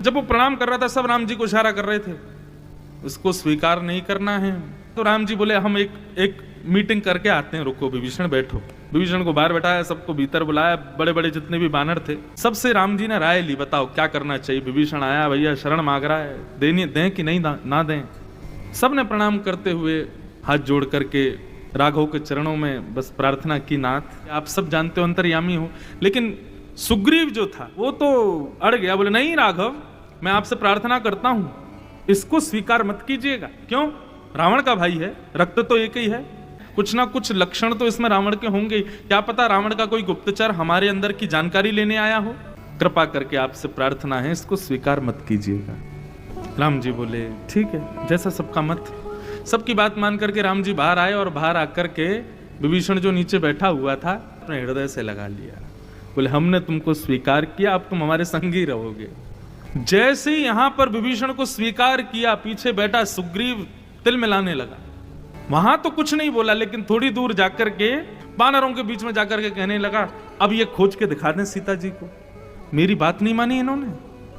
जब वो प्रणाम कर रहा था सब राम जी को इशारा कर रहे थे, उसको स्वीकार नहीं करना है। तो राम जी बोले हम एक मीटिंग करके आते हैं, रुको विभीषण बैठो। विभीषण को बाहर बैठाया, सबको भीतर बुलाया, बड़े बड़े जितने भी बानर थे सबसे राम जी ने राय ली, बताओ क्या करना चाहिए। विभीषण आया, भैया शरण मांग रहा है, देनी दें कि नहीं ना दें। सब ने प्रणाम करते हुए हाथ जोड़ करके राघव के चरणों में बस प्रार्थना की, नाथ आप सब जानते हो अंतर्यामी हो। लेकिन सुग्रीव जो था वो तो अड़ गया, बोले नहीं राघव, मैं आपसे प्रार्थना करता हूं इसको स्वीकार मत कीजिएगा। क्यों? रावण का भाई है, रक्त तो एक ही है, कुछ ना कुछ लक्षण तो इसमें रावण के होंगे। क्या पता रावण का कोई गुप्तचर हमारे अंदर की जानकारी लेने आया हो। कृपा करके आपसे प्रार्थना है, इसको स्वीकार मत कीजिएगा। राम जी बोले ठीक है, जैसा सबका मत। सबकी बात मान करके राम जी बाहर आए और बाहर आकर के विभीषण जो नीचे बैठा हुआ था अपने हृदय से लगा लिया। बोले हमने तुमको स्वीकार किया, अब तुम हमारे संग ही रहोगे। जैसे ही यहां पर विभीषण को स्वीकार किया, पीछे बैठा सुग्रीव तिल मिलाने लगा। वहां तो कुछ नहीं बोला, लेकिन थोड़ी दूर जाकर के वानरों के बीच में जाकर के कहने लगा, अब ये खोज के दिखा दें सीता जी को। मेरी बात नहीं मानी इन्होंने।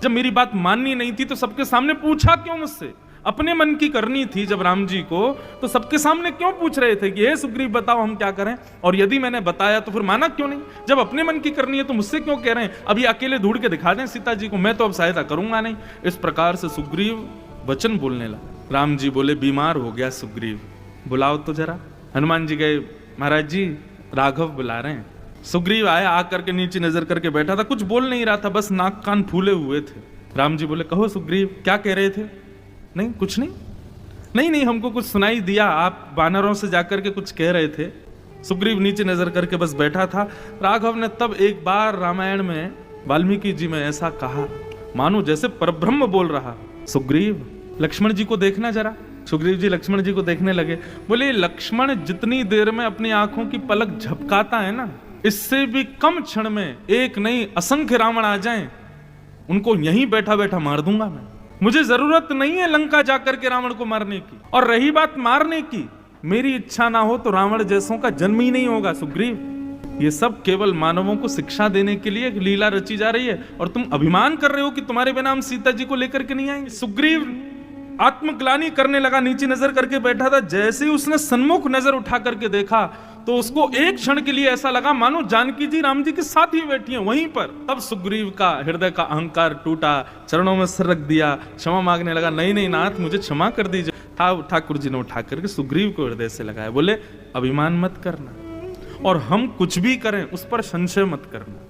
जब मेरी बात माननी नहीं थी तो सबके सामने पूछा क्यों मुझसे? अपने मन की करनी थी जब राम जी को, तो सबके सामने क्यों पूछ रहे थे कि हे सुग्रीव बताओ हम क्या करें? और यदि मैंने बताया तो फिर माना क्यों नहीं? जब अपने मन की करनी है तो मुझसे क्यों कह रहे हैं? अब ये अकेले ढूंढ के दिखा दें सीता जी को, मैं तो अब सहायता करूंगा नहीं। इस प्रकार से सुग्रीव वचन बोलने लगा। राम जी बोले बीमार हो गया सुग्रीव, बुलाओ तो जरा। हनुमान जी गए, महाराज जी राघव बुला रहे हैं। सुग्रीव आया, आकर के नीचे नजर करके बैठा था, कुछ बोल नहीं रहा था, बस नाक कान फूले हुए थे। राम जी बोले कहो सुग्रीव क्या कह रहे थे? नहीं कुछ नहीं, हमको कुछ सुनाई दिया, आप वानरों से जाकर के कुछ कह रहे थे। सुग्रीव नीचे नजर करके बस बैठा था। राघव ने तब एक बार रामायण में वाल्मीकि जी में ऐसा कहा, मानो जैसे परब्रह्म बोल रहा। सुग्रीव लक्ष्मण जी को देखना जरा। सुग्रीव जी लक्ष्मण जी को देखने लगे। बोले लक्ष्मण जितनी देर में अपनी आंखों की पलक झपकाता है ना, इससे भी कम क्षण में एक नहीं असंख्य रावण आ जाएं, उनको यहीं बैठा बैठा मार दूंगा मैं। मुझे जरूरत नहीं है लंका जाकर के रावण को मारने की। और रही बात मारने की, मेरी इच्छा ना हो तो रावण जैसों का जन्म ही नहीं होगा। सुग्रीव ये सब केवल मानवों को शिक्षा देने के लिए एक लीला रची जा रही है, और तुम अभिमान कर रहे हो कि तुम्हारे बिना हम सीता जी को लेकर के नहीं आएंगे। सुग्रीव आत्मग्लानि करने लगा, नीचे नजर करके बैठा था। जैसे ही उसने सन्मुख नजर उठा करके देखा तो उसको एक क्षण के लिए ऐसा लगा मानो जानकी जी राम जी के साथ ही बैठी हैं वहीं पर। तब सुग्रीव का हृदय का अहंकार टूटा, चरणों में सिर रख दिया, क्षमा मांगने लगा। नहीं नाथ मुझे क्षमा कर दीजिए। ठाकुर जी ने उठा करके सुग्रीव को हृदय से लगाया। बोले अभिमान मत करना, और हम कुछ भी करें उस पर संशय मत करना।